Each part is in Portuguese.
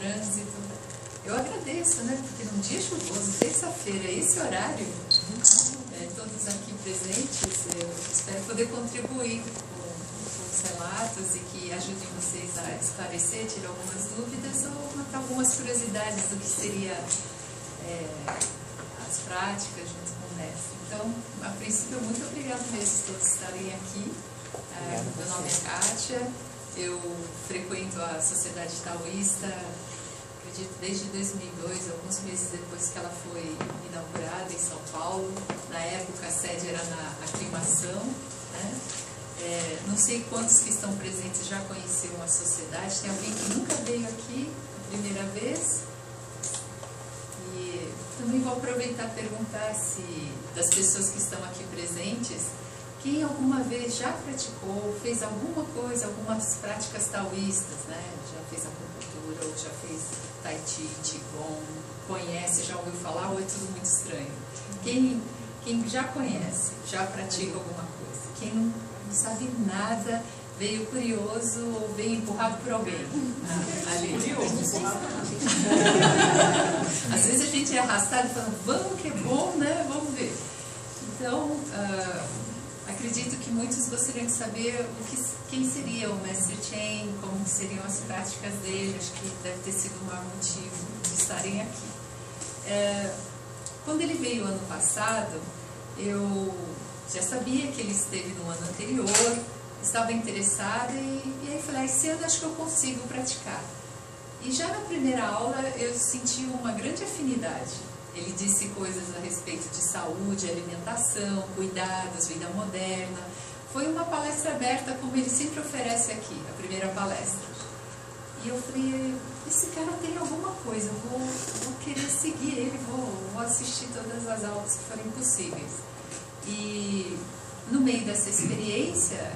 trânsito. Eu agradeço, né? Porque num dia chuvoso, terça-feira, esse horário, todos aqui presentes, eu espero poder contribuir com os relatos e que ajudem vocês a esclarecer, tirar algumas dúvidas ou matar algumas curiosidades do que seria as práticas junto com o mestre. Então, a princípio, muito obrigada mesmo por todos estarem aqui. Meu nome é Kátia, eu frequento a Sociedade Taoísta, acredito, desde 2002, alguns meses depois que ela foi inaugurada em São Paulo. Na época, a sede era na Aclimação, né? Não sei quantos que estão presentes já conheceram a sociedade. Tem alguém que nunca veio aqui a primeira vez? E também vou aproveitar e perguntar se das pessoas que estão aqui presentes, quem alguma vez já praticou, fez alguma coisa, algumas práticas taoístas, né? Já fez acupuntura, ou já fez tai chi, qigong, conhece, já ouviu falar, ou é tudo muito estranho? Quem já conhece, já pratica alguma coisa? Quem não sabe nada, veio curioso ou veio empurrado por alguém? Ali. Às vezes a gente é arrastado e fala, vamos que é bom, né? Vamos ver. Então, acredito que muitos gostariam de saber quem seria o Mestre Cheng, como seriam as práticas dele. Acho que deve ter sido o maior motivo de estarem aqui. Quando ele veio ano passado, eu já sabia que ele esteve no ano anterior, estava interessada e aí falei, esse ano acho que eu consigo praticar. E já na primeira aula eu senti uma grande afinidade. Ele disse coisas a respeito de saúde, alimentação, cuidados, vida moderna. Foi uma palestra aberta, como ele sempre oferece aqui, a primeira palestra. E eu falei, esse cara tem alguma coisa, eu vou querer seguir ele, vou assistir todas as aulas que forem possíveis. E no meio dessa experiência,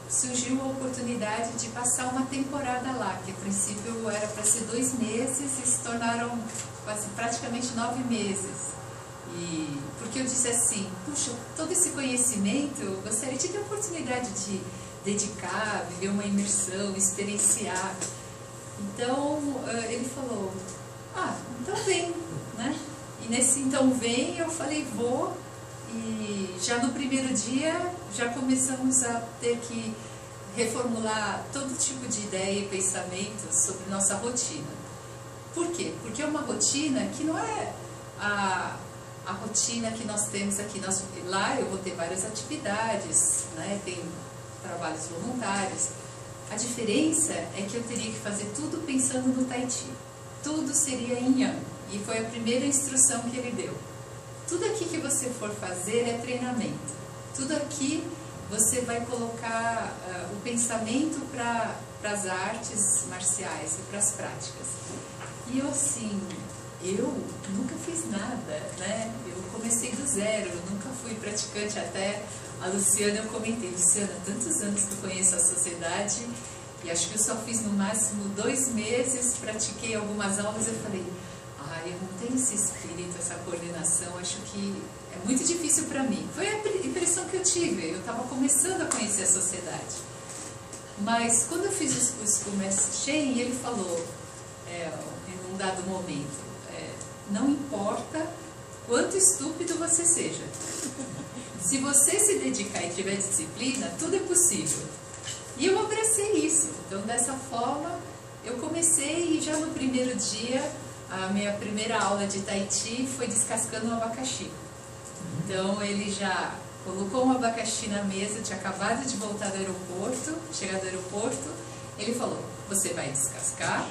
surgiu a oportunidade de passar uma temporada lá, que a princípio era para ser 2 meses e se tornaram praticamente 9 meses. E porque eu disse assim, puxa, todo esse conhecimento eu gostaria de ter a oportunidade de dedicar, viver uma imersão, experienciar. Então ele falou, então vem, né? E nesse então vem, eu falei, vou. E já no primeiro dia, já começamos a ter que reformular todo tipo de ideia e pensamento sobre nossa rotina. Por quê? Porque é uma rotina que não é a rotina que nós temos aqui. Lá eu vou ter várias atividades, né? Tem trabalhos voluntários. A diferença é que eu teria que fazer tudo pensando no Tai Chi. Tudo seria em Yang. E foi a primeira instrução que ele deu. Tudo aqui que você for fazer é treinamento. Tudo aqui você vai colocar o pensamento para as artes marciais e para as práticas. E eu assim, eu nunca fiz nada, né? Eu comecei do zero, eu nunca fui praticante. Até a Luciana, eu comentei, Luciana, tantos anos que eu conheço a sociedade e acho que eu só fiz no máximo 2 meses, pratiquei algumas aulas. Eu falei, eu não tenho esse espírito, essa coordenação, acho que é muito difícil para mim. Foi a impressão que eu tive, eu estava começando a conhecer a sociedade. Mas quando eu fiz os cursos com o Mestre Cheng, ele falou, em um dado momento, não importa quanto estúpido você seja, se você se dedicar e tiver disciplina, tudo é possível. E eu abracei isso. Então, dessa forma, eu comecei e já no primeiro dia, a minha primeira aula de Tai Chi foi descascando um abacaxi. Então ele já colocou um abacaxi na mesa, eu tinha acabado de voltar do aeroporto, chegar do aeroporto, ele falou, você vai descascar,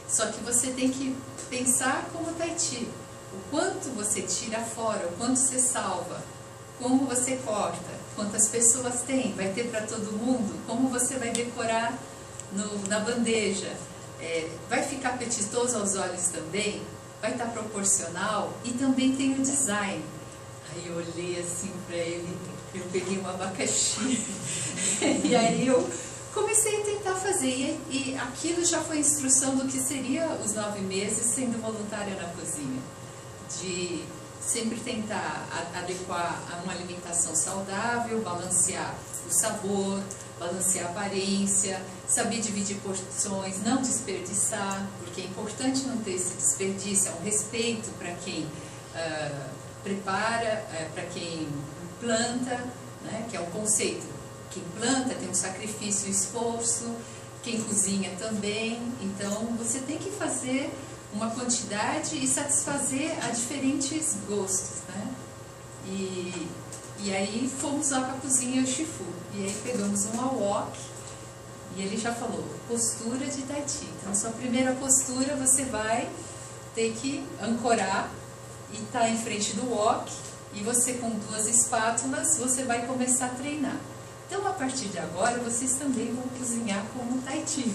só que você tem que pensar como Tai Chi, o quanto você tira fora, o quanto você salva, como você corta, quantas pessoas tem, vai ter para todo mundo, como você vai decorar na bandeja. Vai ficar apetitoso aos olhos também, vai estar proporcional e também tem o design. Aí eu olhei assim para ele, eu peguei um abacaxi e aí eu comecei a tentar fazer e aquilo já foi instrução do que seria os 9 meses sendo voluntária na cozinha, de sempre tentar adequar a uma alimentação saudável, balancear o sabor, balancear a aparência, saber dividir porções, não desperdiçar, porque é importante não ter esse desperdício, é um respeito para quem prepara, para quem planta, né, que é um conceito. Quem planta tem um sacrifício e esforço, quem cozinha também, então você tem que fazer uma quantidade e satisfazer a diferentes gostos, né? E aí fomos lá para a cozinha Shifu, e aí pegamos um wok, e ele já falou, postura de Taiti. Então, sua primeira postura, você vai ter que ancorar e tá em frente do wok, e você com 2 espátulas, você vai começar a treinar. Então, a partir de agora, vocês também vão cozinhar como Taiti.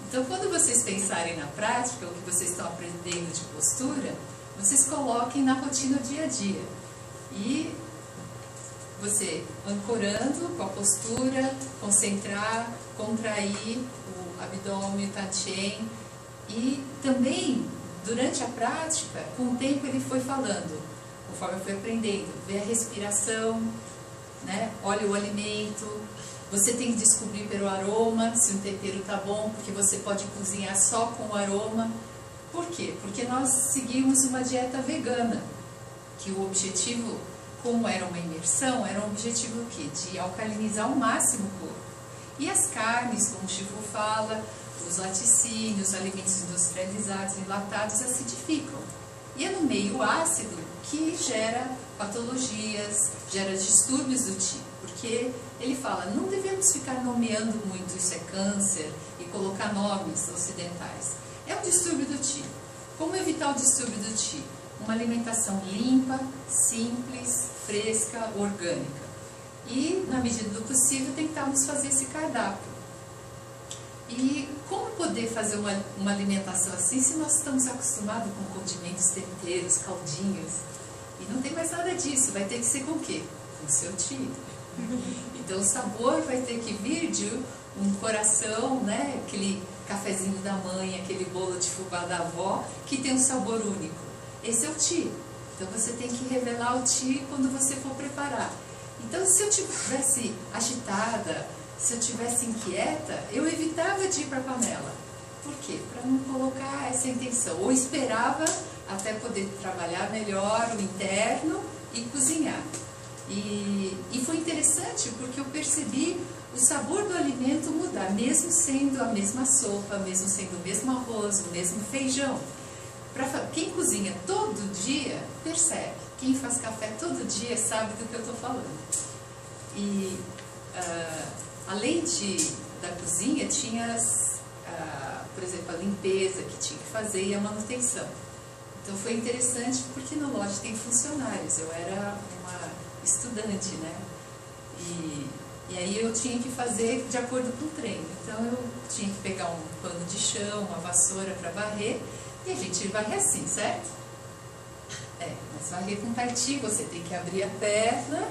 Então, quando vocês pensarem na prática, o que vocês estão aprendendo de postura, vocês coloquem na rotina dia a dia. E você ancorando com a postura, concentrar, contrair o abdômen, o tantien. E também, durante a prática, com o tempo ele foi falando, conforme eu fui aprendendo, ver a respiração, né? Olha o alimento, você tem que descobrir pelo aroma se o tempero está bom, porque você pode cozinhar só com o aroma. Por quê? Porque nós seguimos uma dieta vegana, que o objetivo, como era uma imersão, era um objetivo o quê? De alcalinizar ao máximo o corpo. E as carnes, como o Shifu fala, os laticínios, os alimentos industrializados, enlatados, acidificam. E é no meio ácido que gera patologias, gera distúrbios do tipo, porque ele fala, não devemos ficar nomeando muito, isso é câncer, e colocar nomes ocidentais. É um distúrbio do tipo. Como evitar o distúrbio do tipo? Uma alimentação limpa, simples, fresca, orgânica. E, na medida do possível, tentarmos fazer esse cardápio. E como poder fazer uma alimentação assim se nós estamos acostumados com condimentos, temperos, caldinhos? E não tem mais nada disso, vai ter que ser com o quê? Com o seu tio. Então o sabor vai ter que vir de um coração, né? Aquele cafezinho da mãe, aquele bolo de fubá da avó, que tem um sabor único. Esse é o ti. Então você tem que revelar o ti quando você for preparar. Então se eu estivesse agitada, se eu estivesse inquieta, eu evitava de ir para a panela. Por quê? Para não colocar essa intenção. Ou esperava até poder trabalhar melhor o interno e cozinhar. E foi interessante porque eu percebi o sabor do alimento mudar, mesmo sendo a mesma sopa, mesmo sendo o mesmo arroz, o mesmo feijão. Quem cozinha todo dia, percebe. Quem faz café todo dia sabe do que eu estou falando. E além da cozinha, tinha, por exemplo, a limpeza que tinha que fazer e a manutenção. Então foi interessante porque no lote tem funcionários, eu era uma estudante, né? E aí eu tinha que fazer de acordo com o treino. Então eu tinha que pegar um pano de chão, uma vassoura para varrer, e a gente varre assim, certo? Mas varrer com Taiti, você tem que abrir a perna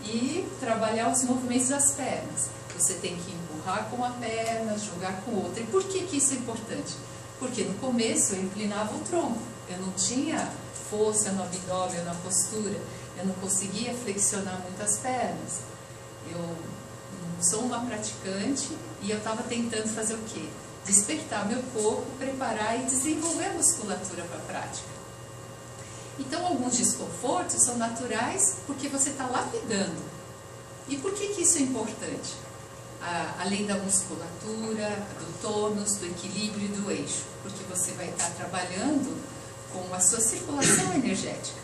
e trabalhar os movimentos das pernas. Você tem que empurrar com uma perna, jogar com outra. E por que isso é importante? Porque no começo eu inclinava o tronco, eu não tinha força no abdômen, na postura, eu não conseguia flexionar muito as pernas. Eu sou uma praticante e eu estava tentando fazer o quê? Despertar meu corpo, preparar e desenvolver a musculatura para a prática. Então alguns desconfortos são naturais porque você está lapidando. E por que isso é importante? Além da musculatura, do tônus, do equilíbrio e do eixo, porque você vai estar trabalhando com a sua circulação energética.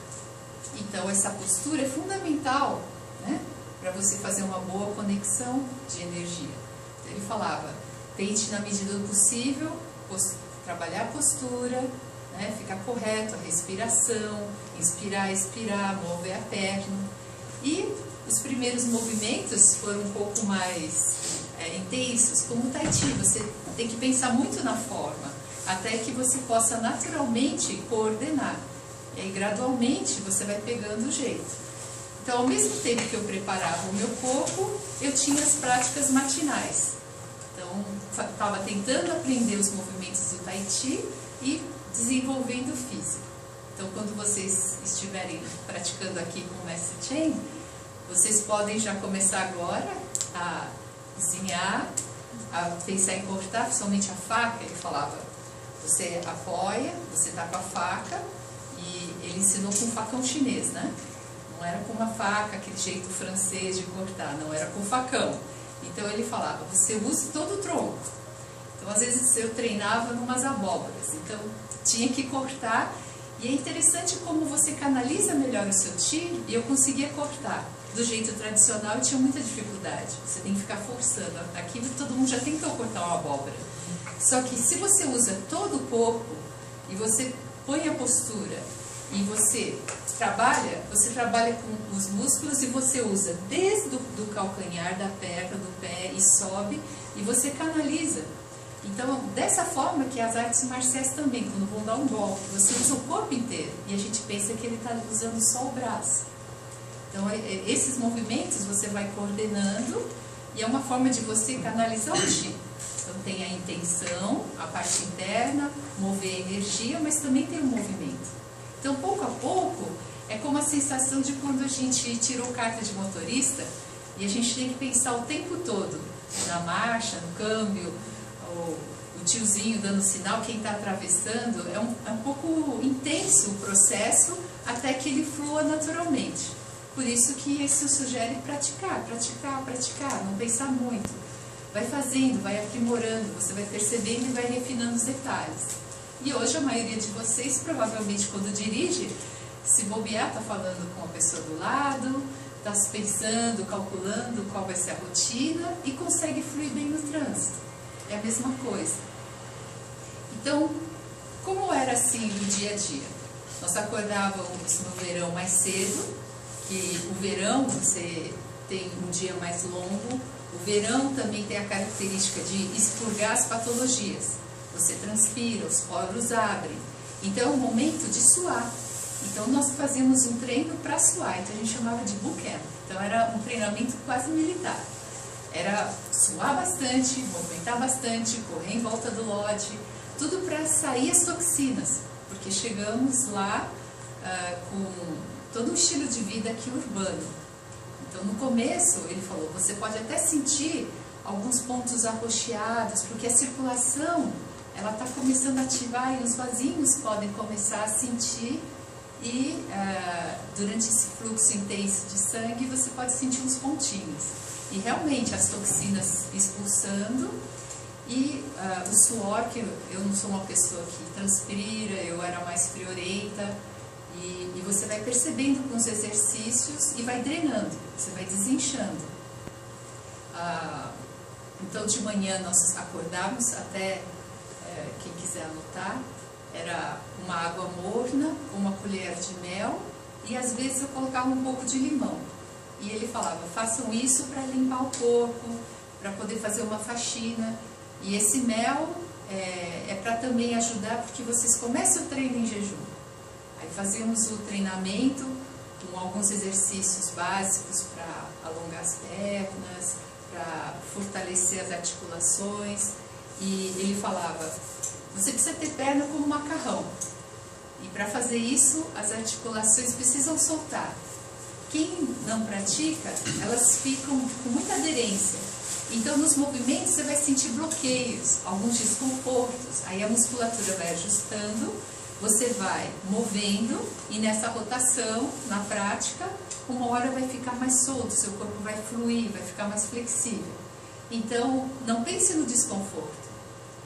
Então essa postura é fundamental, né, para você fazer uma boa conexão de energia. Então, ele falava, tente na medida do possível trabalhar a postura, né, ficar correto, a respiração, inspirar, expirar, mover a perna. E os primeiros movimentos foram um pouco mais intensos, como o Taiti. Você tem que pensar muito na forma, até que você possa naturalmente coordenar. E aí, gradualmente, você vai pegando o jeito. Então, ao mesmo tempo que eu preparava o meu corpo, eu tinha as práticas matinais. Então, estava tentando aprender os movimentos do Taiti e desenvolvendo o físico. Então, quando vocês estiverem praticando aqui com o Mestre Chen, vocês podem já começar agora a cozinhar, a pensar em cortar, principalmente a faca. Ele falava, você apoia, você tá com a faca, e ele ensinou com um facão chinês, né? Não era com uma faca, aquele jeito francês de cortar, não, era com facão. Então ele falava, você usa todo o tronco. Então às vezes eu treinava numas abóboras, então tinha que cortar, e é interessante como você canaliza melhor o seu tiro, e eu conseguia cortar. Do jeito tradicional eu tinha muita dificuldade, você tem que ficar forçando, aqui todo mundo já tentou cortar uma abóbora. Só que se você usa todo o corpo, e você põe a postura, e você trabalha com os músculos, e você usa desde do calcanhar, da perna, do pé, e sobe, e você canaliza. Então, dessa forma que as artes marciais também, quando vão dar um golpe, você usa o corpo inteiro, e a gente pensa que ele está usando só o braço. Então, esses movimentos você vai coordenando, e é uma forma de você canalizar o chi. Então, tem a intenção, a parte interna, mover a energia, mas também tem o movimento. Então, pouco a pouco, é como a sensação de quando a gente tirou carta de motorista, e a gente tem que pensar o tempo todo, na marcha, no câmbio, o tiozinho dando sinal, quem está atravessando, é um pouco intenso o processo até que ele flua naturalmente. Por isso que isso sugere praticar, praticar, praticar, não pensar muito. Vai fazendo, vai aprimorando, você vai percebendo e vai refinando os detalhes. E hoje a maioria de vocês, provavelmente quando dirige, se bobear, está falando com a pessoa do lado, está pensando, calculando qual vai ser a rotina e consegue fluir bem no trânsito. É a mesma coisa. Então, como era assim no dia a dia? Nós acordávamos no verão mais cedo, que o verão você tem um dia mais longo, o verão também tem a característica de expurgar as patologias. Você transpira, os poros abrem. Então é um momento de suar. Então nós fazíamos um treino para suar, então a gente chamava de bootcamp. Então era um treinamento quase militar. Era suar bastante, movimentar bastante, correr em volta do lote, tudo para sair as toxinas, porque chegamos lá com todo um estilo de vida aqui urbano. Então no começo ele falou, você pode até sentir alguns pontos arroxeados, porque a circulação ela está começando a ativar e os vasinhos podem começar a sentir, e durante esse fluxo intenso de sangue você pode sentir uns pontinhos. E realmente as toxinas expulsando, e o suor, que eu não sou uma pessoa que transpira, eu era mais friorenta, e você vai percebendo com os exercícios e vai drenando, você vai desinchando. Então de manhã nós acordávamos, até quem quiser anotar, era uma água morna, uma colher de mel, e às vezes eu colocava um pouco de limão. E ele falava, façam isso para limpar o corpo, para poder fazer uma faxina. E esse mel é para também ajudar, porque vocês começam o treino em jejum. Aí fazíamos o treinamento com alguns exercícios básicos para alongar as pernas, para fortalecer as articulações. E ele falava, você precisa ter perna como um macarrão. E para fazer isso, as articulações precisam soltar. Quem não pratica, elas ficam com muita aderência. Então, nos movimentos, você vai sentir bloqueios, alguns desconfortos. Aí a musculatura vai ajustando, você vai movendo, e nessa rotação, na prática, uma hora vai ficar mais solto, seu corpo vai fluir, vai ficar mais flexível. Então, não pense no desconforto.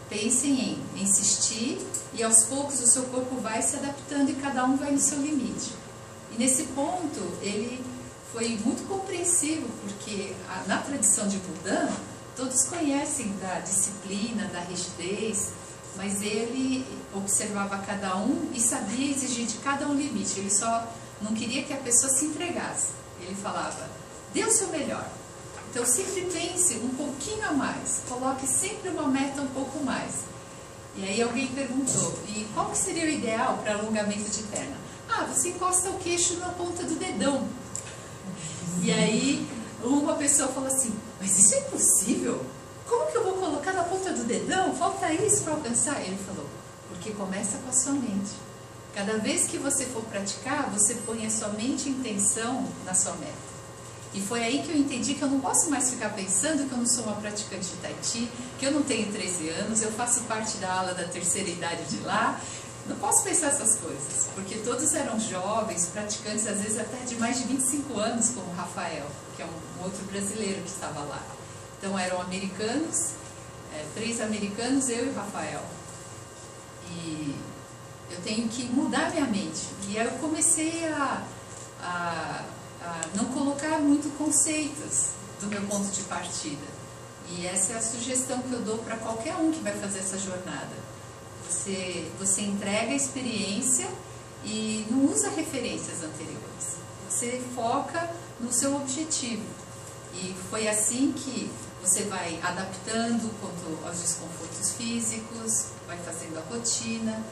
Pensem em insistir, e aos poucos o seu corpo vai se adaptando e cada um vai no seu limite. E nesse ponto, ele foi muito compreensivo, porque na tradição de Budan, todos conhecem da disciplina, da rigidez, mas ele observava cada um e sabia exigir de cada um limite. Ele só não queria que a pessoa se entregasse. Ele falava, dê o seu melhor. Então sempre pense um pouquinho a mais, coloque sempre uma meta um pouco mais. E aí alguém perguntou, e qual que seria o ideal para alongamento de perna? Você encosta o queixo na ponta do dedão. E aí uma pessoa falou assim, mas isso é impossível? Como que eu vou colocar na ponta do dedão? Falta isso para alcançar? Ele falou, porque começa com a sua mente. Cada vez que você for praticar, você põe a sua mente em intenção na sua meta. E foi aí que eu entendi que eu não posso mais ficar pensando que eu não sou uma praticante de Tai Chi, que eu não tenho 13 anos, eu faço parte da ala da terceira idade de lá. Não posso pensar essas coisas, porque todos eram jovens, praticantes, às vezes até de mais de 25 anos, como o Rafael, que é um outro brasileiro que estava lá. Então eram americanos, 3 americanos, eu e o Rafael. E eu tenho que mudar minha mente. E aí eu comecei a não colocar muito conceitos do meu ponto de partida. E essa é a sugestão que eu dou para qualquer um que vai fazer essa jornada. Você entrega a experiência e não usa referências anteriores. Você foca no seu objetivo. E foi assim que você vai adaptando quanto aos desconfortos físicos, vai fazendo a rotina.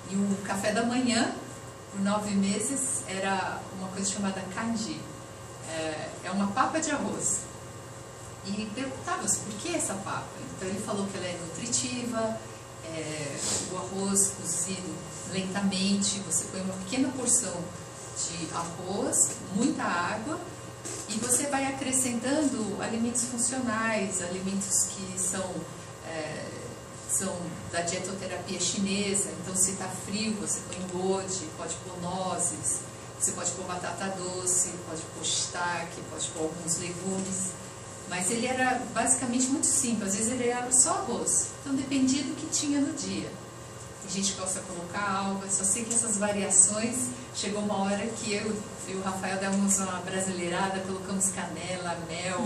E o café da manhã, por 9 meses, era uma coisa chamada kanji. É uma papa de arroz. E perguntava-se por que essa papa. Então ele falou que ela é nutritiva, o arroz cozido lentamente, você põe uma pequena porção de arroz, muita água, e você vai acrescentando alimentos funcionais, alimentos que são da dietoterapia chinesa. Então, se está frio, você põe goji, pode pôr nozes, você pode pôr batata doce, pode pôr shiitake, pode pôr alguns legumes. Mas ele era basicamente muito simples, às vezes ele era só arroz. Então, dependia do que tinha no dia. A gente gosta de colocar alga, só sei que essas variações, chegou uma hora que eu e o Rafael demos uma brasileirada, colocamos canela, mel,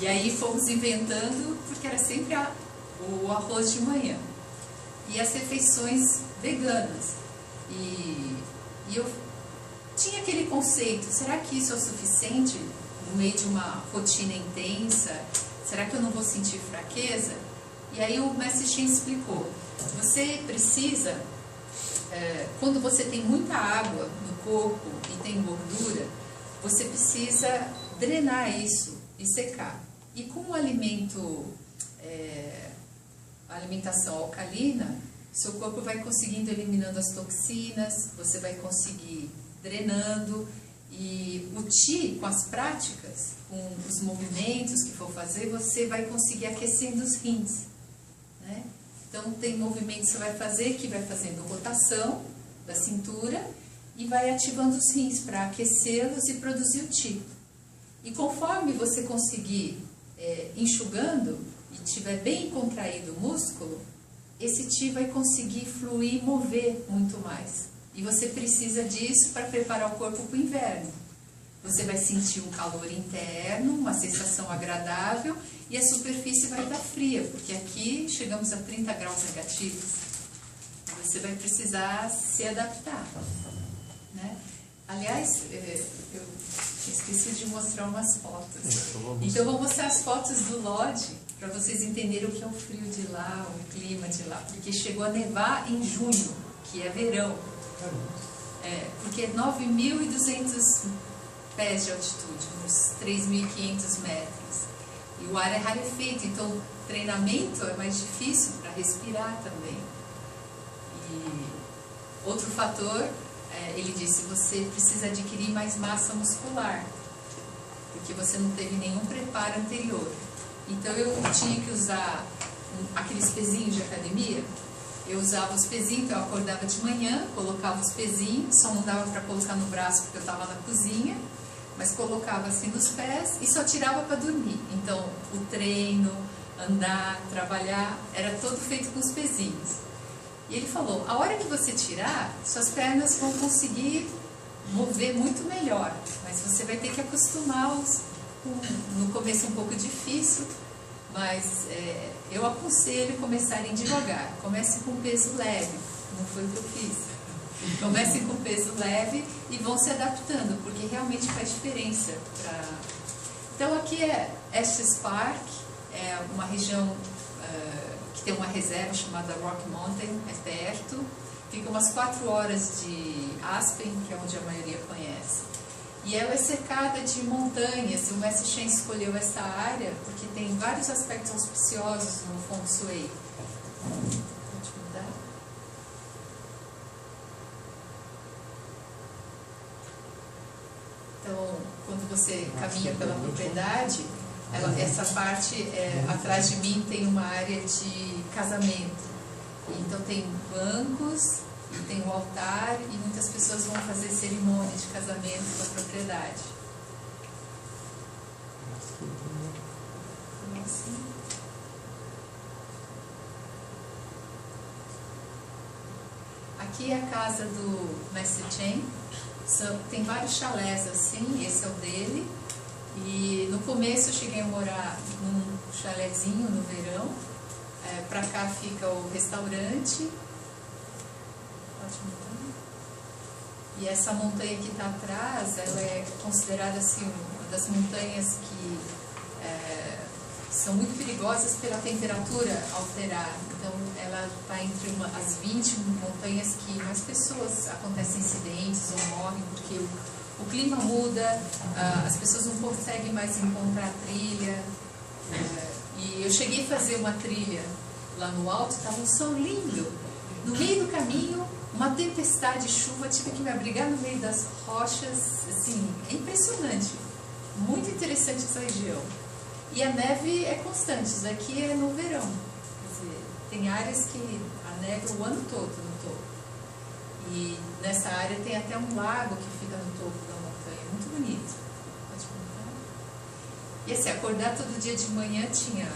e aí fomos inventando, porque era sempre o arroz de manhã. E as refeições veganas. E eu tinha aquele conceito, será que isso é o suficiente no meio de uma rotina intensa? Será que eu não vou sentir fraqueza? E aí o Mestre Shen explicou, você precisa, quando você tem muita água no corpo e tem gordura, você precisa drenar isso e secar. E com o alimento, a alimentação alcalina, seu corpo vai conseguindo eliminando as toxinas, você vai conseguir drenando. E o Qi, com as práticas, com os movimentos que for fazer, você vai conseguir aquecendo os rins, né? Então, tem movimentos que você vai fazer, que vai fazendo rotação da cintura e vai ativando os rins para aquecê-los e produzir o Qi. E conforme você conseguir enxugando e tiver bem contraído o músculo, esse Qi vai conseguir fluir e mover muito mais. E você precisa disso para preparar o corpo para o inverno. Você vai sentir um calor interno, uma sensação agradável, e a superfície vai estar fria, porque aqui chegamos a 30 graus negativos. Você vai precisar se adaptar, né? Aliás, eu esqueci de mostrar umas fotos. Então, eu vou mostrar as fotos do Lodge, para vocês entenderem o que é o frio de lá, o clima de lá. Porque chegou a nevar em junho, que é verão. Porque 9.200 pés de altitude, uns 3.500 metros. E o ar é rarefeito, então o treinamento é mais difícil para respirar também. E outro fator, ele disse, você precisa adquirir mais massa muscular, porque você não teve nenhum preparo anterior. Então eu tinha que usar aqueles pezinhos de academia. Eu usava os pezinhos, então eu acordava de manhã, colocava os pezinhos, só não dava para colocar no braço porque eu estava na cozinha, mas colocava assim nos pés e só tirava para dormir. Então o treino, andar, trabalhar, era todo feito com os pezinhos. E ele falou, a hora que você tirar, suas pernas vão conseguir mover muito melhor, mas você vai ter que acostumá-los. No começo um pouco difícil, mas eu aconselho começarem devagar. Comece com peso leve, não foi o que eu fiz. Comece com peso leve e vão se adaptando, porque realmente faz diferença. Então aqui é Estes Park, é uma região que tem uma reserva chamada Rock Mountain, é perto. Fica umas 4 horas de Aspen, que é onde a maioria conhece. E ela é cercada de montanhas, e o Mestre Shen escolheu essa área porque tem vários aspectos auspiciosos no Feng Shui. Pode mudar? Então, quando você caminha pela propriedade, essa parte, atrás de mim tem uma área de casamento. Então tem bancos, e tem um altar, e muitas pessoas vão fazer cerimônia de casamento com a propriedade. Aqui é a casa do Mestre Chen. Tem vários chalés assim, esse é o dele. E no começo eu cheguei a morar num chalézinho no verão. Pra cá fica o restaurante. E essa montanha que está atrás, ela é considerada assim, uma das montanhas que são muito perigosas pela temperatura alterar. Então, ela está entre as 20 montanhas que mais pessoas acontecem incidentes ou morrem, porque o clima muda, as pessoas não conseguem mais encontrar trilha. E eu cheguei a fazer uma trilha lá no alto, estava um sol lindo. No meio do caminho, uma tempestade de chuva, tive que me abrigar no meio das rochas, assim, é impressionante. Muito interessante essa região. E a neve é constante, isso daqui é no verão. Quer dizer, tem áreas que a neve o ano todo no topo. E nessa área tem até um lago que fica no topo da montanha, muito bonito. Pode contar? E assim, acordar todo dia de manhã tinha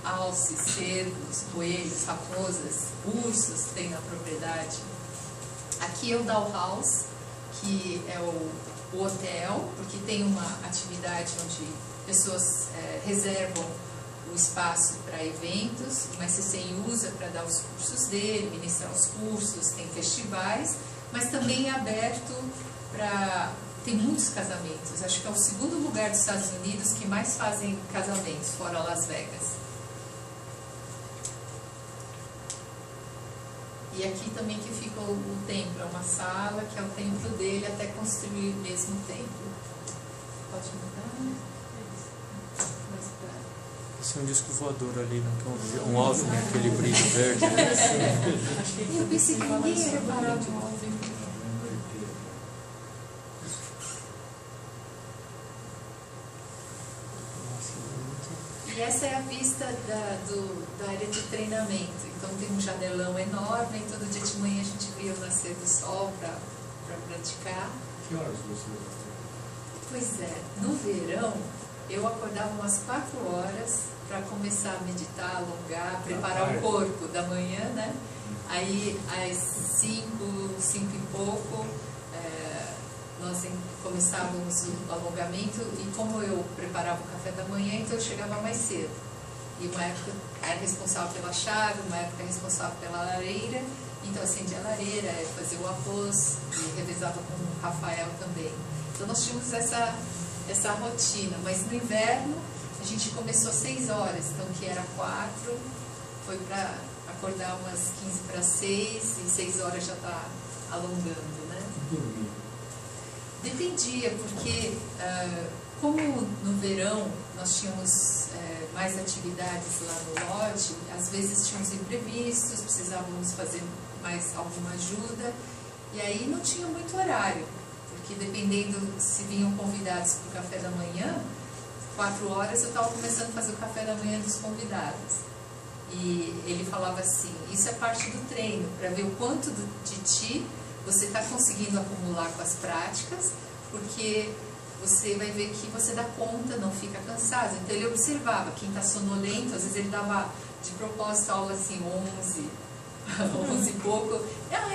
alces, cervos, coelhos, raposas, ursos tem na propriedade. Aqui é o Doll House, que é o hotel, porque tem uma atividade onde pessoas reservam o espaço para eventos, o MSCEM usa para dar os cursos dele, ministrar os cursos, tem festivais, mas também é aberto para... tem muitos casamentos, acho que é o segundo lugar dos Estados Unidos que mais fazem casamentos, fora Las Vegas. E aqui também que fica o templo, é uma sala que é o templo dele até construir mesmo o templo. Pode mudar? Esse é um disco voador ali, né? Um OVNI, aquele brilho verde. Né? Eu pensei que ninguém ia reparar no OVNI. E essa é a vista da área de treinamento. Então tem um janelão enorme e todo dia de manhã a gente via o nascer do sol para praticar. Que horas você? Pois é, no verão eu acordava umas 4 horas para começar a meditar, alongar, preparar o corpo da manhã, né? Aí às 5 e pouco nós começávamos o alongamento e como eu preparava o café da manhã, então eu chegava mais cedo. E uma época era responsável pela chave, uma época responsável pela lareira, então acendia a lareira, fazia o arroz e revezava com o Rafael também. Então nós tínhamos essa rotina, mas no inverno a gente começou às 6 horas, então que era 4, foi para acordar umas 15 para 6 e 6 horas já está alongando, né? Dormir. Dependia, porque como no verão nós tínhamos mais atividades lá no lodge, às vezes tínhamos imprevistos, precisávamos fazer mais alguma ajuda, e aí não tinha muito horário, porque dependendo se vinham convidados para o café da manhã, 4 horas eu estava começando a fazer o café da manhã dos convidados. E ele falava assim, isso é parte do treino, para ver o quanto de ti você está conseguindo acumular com as práticas, porque você vai ver que você dá conta, não fica cansado. Então ele observava, quem está sonolento, às vezes ele dava de propósito aula assim, 11 e pouco,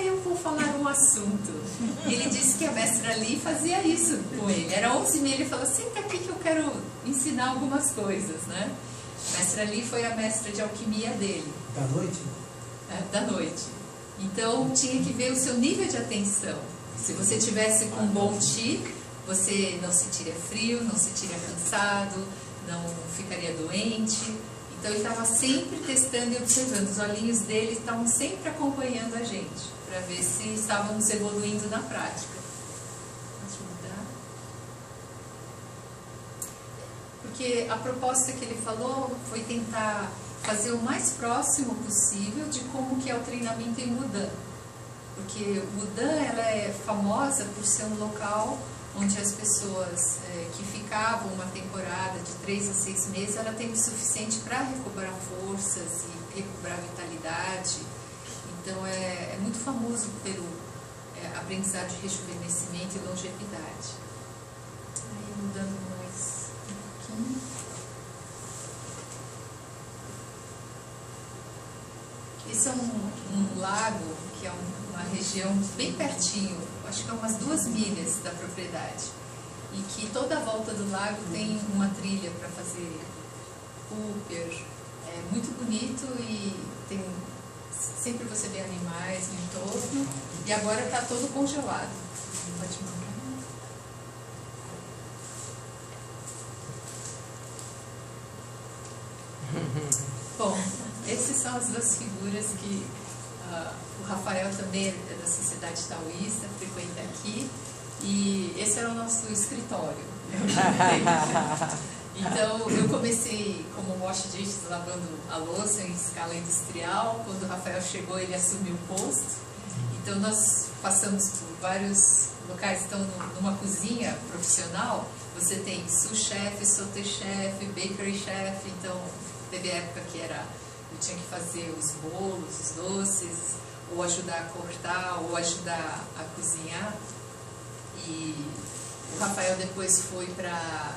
eu vou falar um assunto. E ele disse que a mestra Ali fazia isso com ele. Era 11h30, ele falou, senta aqui que eu quero ensinar algumas coisas, né? A mestra Ali foi a mestra de alquimia dele. Da noite? Da noite. Então tinha que ver o seu nível de atenção. Se você tivesse com um bom chi, você não sentiria frio, não sentiria cansado, não ficaria doente. Então ele estava sempre testando e observando. Os olhinhos dele estavam sempre acompanhando a gente, para ver se estávamos evoluindo na prática. Pode mudar? Porque a proposta que ele falou foi tentar fazer o mais próximo possível de como que é o treinamento em Wudang. Porque Wudang ela é famosa por ser um local onde as pessoas que ficavam uma temporada de 3 a 6 meses, era tempo suficiente para recuperar forças e recuperar vitalidade. Então é muito famoso pelo aprendizado de rejuvenescimento e longevidade. Aí mudando mais um pouquinho. Esse é um lago, que é uma região bem pertinho, acho que é umas 2 milhas da propriedade, e que toda a volta do lago tem uma trilha para fazer Cooper. É muito bonito e sempre você vê animais no entorno, e agora está todo congelado. Pode mandar. Bom, essas são as 2 figuras que o Rafael também é da Sociedade Taoísta, frequenta aqui, e esse era o nosso escritório. Então, eu comecei como wash dishes, lavando a louça em escala industrial. Quando o Rafael chegou, ele assumiu o posto. Então, nós passamos por vários locais. Então, numa cozinha profissional, você tem sous chef, sauté chef, bakery chef. Então, teve época que eu tinha que fazer os bolos, os doces, ou ajudar a cortar, ou ajudar a cozinhar. E o Rafael depois foi para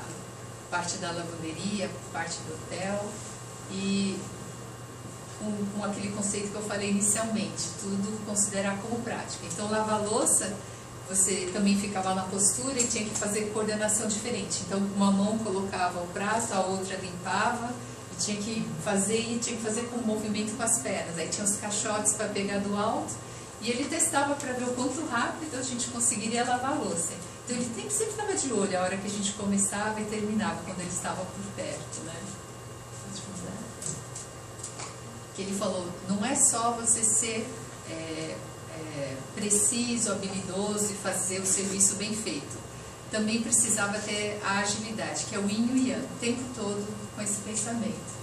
parte da lavanderia, parte do hotel, e com aquele conceito que eu falei inicialmente, tudo considerar como prática. Então, lavar louça, você também ficava na postura e tinha que fazer coordenação diferente. Então, uma mão colocava o prato, a outra limpava, e tinha que fazer com movimento com as pernas. Aí tinha os caixotes para pegar do alto, e ele testava para ver o quanto rápido a gente conseguiria lavar a louça. Então ele sempre estava de olho a hora que a gente começava e terminava, quando ele estava por perto, né? Que ele falou, não é só você ser preciso, habilidoso e fazer o serviço bem feito. Também precisava ter a agilidade, que é o yin e o yang, o tempo todo com esse pensamento.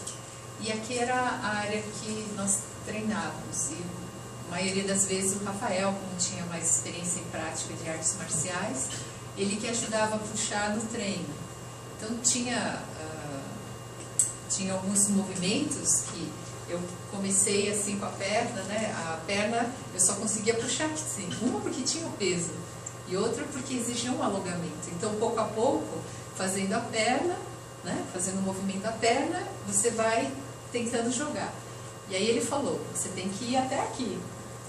E aqui era a área que nós treinávamos. E a maioria das vezes o Rafael, como tinha mais experiência em prática de artes marciais, ele que ajudava a puxar no treino. Então tinha alguns movimentos que eu comecei assim com a perna, né? A perna eu só conseguia puxar assim, uma porque tinha o peso e outra porque exigia um alongamento. Então pouco a pouco, fazendo a perna, né? Fazendo o movimento da perna, você vai tentando jogar. E aí ele falou, você tem que ir até aqui,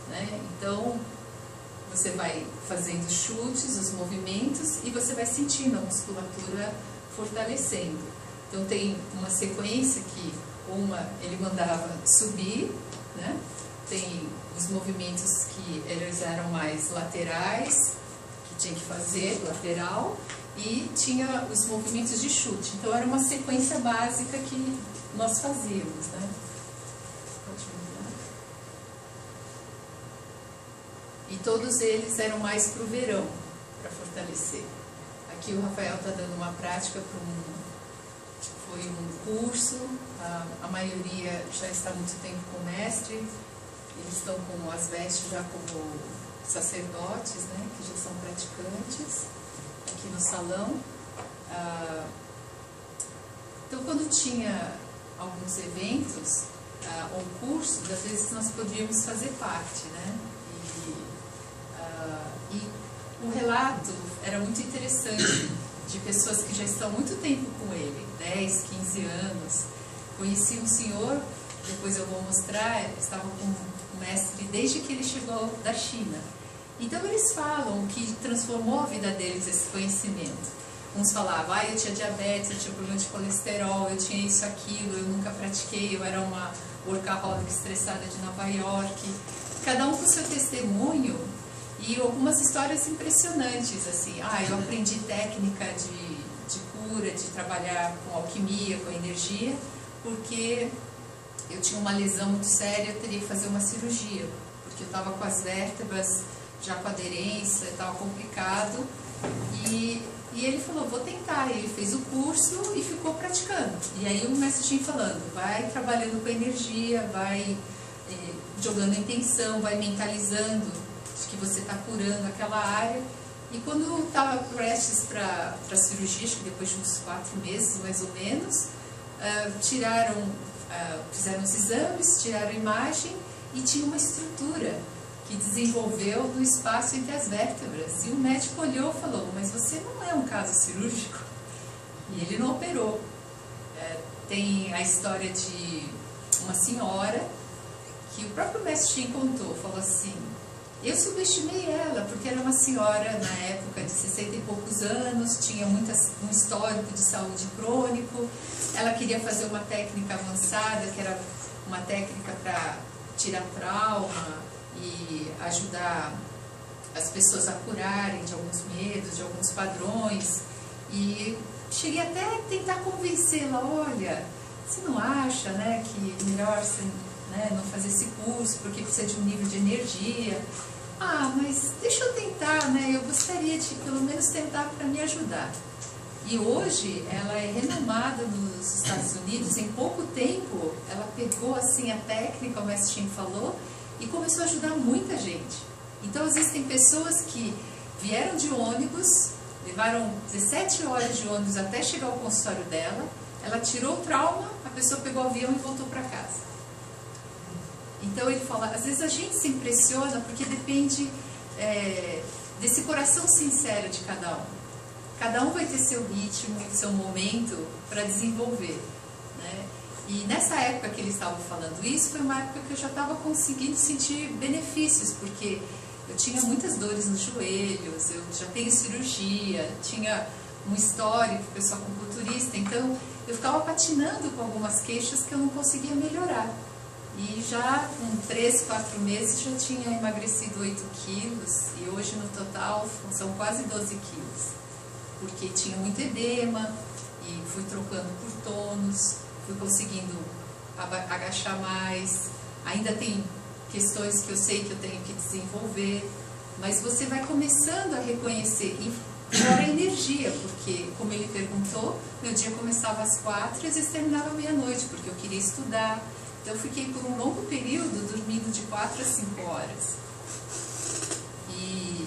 né? Então você vai fazendo chutes, os movimentos, e você vai sentindo a musculatura fortalecendo. Então tem uma sequência que ele mandava subir, né? Tem os movimentos que eles eram mais laterais, que tinha que fazer, lateral, e tinha os movimentos de chute. Então era uma sequência básica que nós fazíamos, né? E todos eles eram mais para o verão, para fortalecer. Aqui o Rafael está dando uma prática foi um curso, a maioria já está há muito tempo com o mestre, eles estão com as vestes já como sacerdotes, né, que já são praticantes, aqui no salão. Então, quando tinha alguns eventos ou cursos, às vezes nós podíamos fazer parte, né? E o relato era muito interessante de pessoas que já estão há muito tempo com ele, 10, 15 anos. Conheci um senhor, depois eu vou mostrar, estava com o mestre desde que ele chegou da China. Então eles falam que transformou a vida deles esse conhecimento. Uns falavam, eu tinha diabetes, eu tinha problema de colesterol, eu tinha isso, aquilo, eu nunca pratiquei, eu era uma workaholic estressada de Nova York. Cada um com seu testemunho. E algumas histórias impressionantes, assim, eu aprendi técnica de cura, de trabalhar com alquimia, com energia, porque eu tinha uma lesão muito séria, eu teria que fazer uma cirurgia, porque eu estava com as vértebras já com aderência, estava complicado, e ele falou, vou tentar. Ele fez o curso e ficou praticando. E aí o mestre tinha falando, vai trabalhando com energia, vai jogando intenção, vai mentalizando que você está curando aquela área. E quando estava prestes para a cirurgia, acho que depois de uns 4 meses mais ou menos, fizeram os exames, tiraram a imagem e tinha uma estrutura que desenvolveu no espaço entre as vértebras. E o médico olhou e falou, mas você não é um caso cirúrgico. E ele não operou. Tem a história de uma senhora que o próprio mestre Shin contou, falou assim, eu subestimei ela, porque era uma senhora na época de 60 e poucos anos, tinha um histórico de saúde crônico, ela queria fazer uma técnica avançada, que era uma técnica para tirar trauma e ajudar as pessoas a curarem de alguns medos, de alguns padrões, e cheguei até a tentar convencê-la, olha, você não acha, né, que melhor você, né, não fazer esse curso, porque precisa de um nível de energia? Ah, mas deixa eu tentar, né, eu gostaria de pelo menos tentar para me ajudar. E hoje ela é renomada nos Estados Unidos, em pouco tempo ela pegou assim a técnica, o mestre Shin falou, e começou a ajudar muita gente. Então existem pessoas que vieram de ônibus, levaram 17 horas de ônibus até chegar ao consultório dela, ela tirou o trauma, a pessoa pegou o avião e voltou para casa. Então ele fala, às vezes a gente se impressiona porque depende desse coração sincero de cada um. Cada um vai ter seu ritmo, seu momento para desenvolver, né? E nessa época que eles estavam falando isso, foi uma época que eu já estava conseguindo sentir benefícios, porque eu tinha muitas dores nos joelhos, eu já tenho cirurgia, tinha um histórico, eu sou acupunturista, então eu ficava patinando com algumas queixas que eu não conseguia melhorar. E já com 3, 4 meses já tinha emagrecido 8 quilos e hoje no total são quase 12 quilos. Porque tinha muito edema e fui trocando por tônus, fui conseguindo agachar mais. Ainda tem questões que eu sei que eu tenho que desenvolver, mas você vai começando a reconhecer. E fora a energia, porque, como ele perguntou, meu dia começava às 4 e às vezes terminava meia-noite, porque eu queria estudar. Então eu fiquei por um longo período dormindo de 4 a 5 horas. E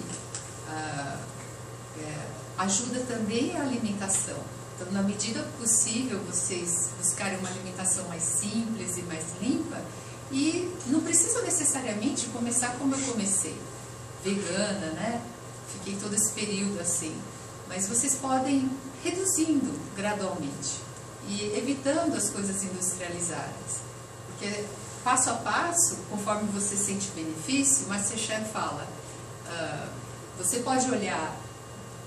ajuda também a alimentação. Então, na medida possível, vocês buscarem uma alimentação mais simples e mais limpa, e não precisam necessariamente começar como eu comecei, vegana, né? Fiquei todo esse período assim. Mas vocês podem ir reduzindo gradualmente e evitando as coisas industrializadas. Porque passo a passo, conforme você sente benefício, o MasterChef fala, você pode olhar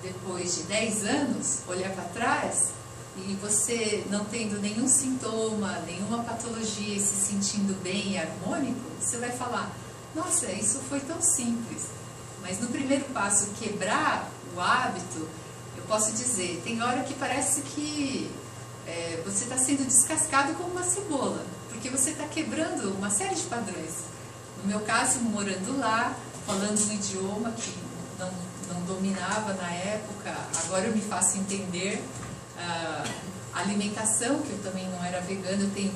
depois de 10 anos, olhar para trás e você não tendo nenhum sintoma, nenhuma patologia e se sentindo bem e harmônico, você vai falar, nossa, isso foi tão simples. Mas no primeiro passo, quebrar o hábito, eu posso dizer, tem hora que parece que você está sendo descascado como uma cebola, porque você está quebrando uma série de padrões. No meu caso, morando lá, falando um idioma que não dominava na época, agora eu me faço entender. A alimentação, que eu também não era vegana, eu tenho